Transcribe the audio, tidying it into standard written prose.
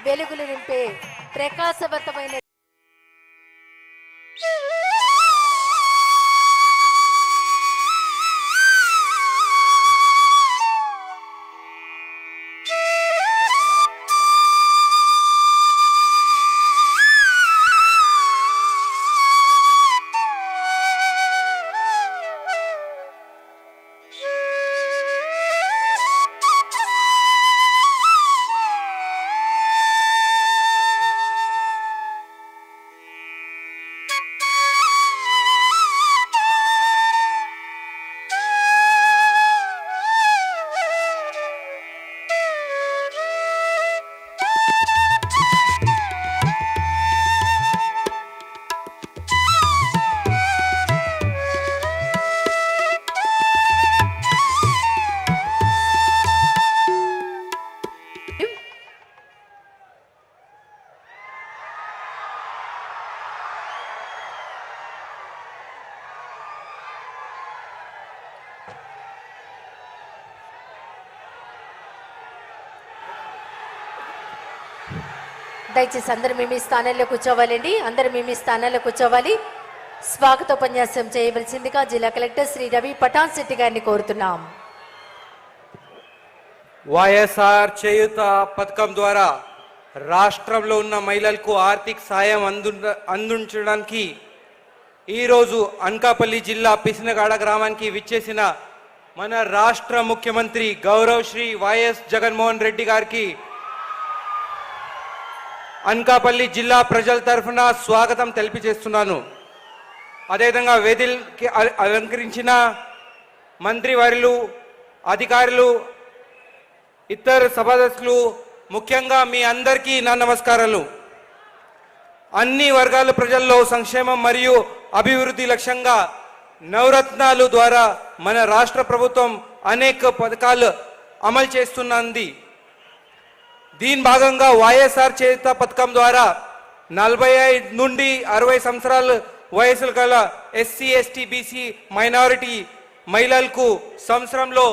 వెలుగులు నింపే ప్రకాశవంతమైన దయచేసి అందరూ మీ స్థానాల్లో కూర్చోవాలండి. అందరూ మీ స్థానాల్లో కూర్చోవాలి. స్వాగతోపన్యాసం చేయవలసిందిగా జిల్లా కలెక్టర్ శ్రీ రవి పటాన్ శెట్టి గారిని కోరుతున్నాం. వైఎస్ఆర్ చేయూత పథకం ద్వారా రాష్ట్రంలో ఉన్న మహిళలకు ఆర్థిక సాయం అందించడానికి ఈరోజు అనకాపల్లి జిల్లా పిసినగాడ గ్రామానికి విచ్చేసిన మన రాష్ట్ర ముఖ్యమంత్రి గౌరవ్ శ్రీ వైఎస్ జగన్మోహన్ రెడ్డి గారికి అనకాపల్లి జిల్లా ప్రజల తరఫున స్వాగతం తెలియజేస్తున్నాను. అదేవిధంగా వేదికకి అలంకరించిన మంత్రివర్యులు, అధికారులు, ఇతర సభ్యులు, ముఖ్యంగా మీ అందరికీ నా నమస్కారాలు. అన్ని వర్గాల ప్రజల్లో సంక్షేమం మరియు అభివృద్ధి లక్ష్యంగా నవరత్నాలు ద్వారా మన రాష్ట్ర ప్రభుత్వం అనేక పథకాలు అమలు చేస్తున్నది. దీని భాగంగా వైఎస్ఆర్ చేయూత పథకం ద్వారా 45 నుండి 60 సంవత్సరాల వయసులు గల ఎస్సీ, ఎస్టీ, బీసీ, మైనారిటీ మహిళలకు సంవత్సరంలో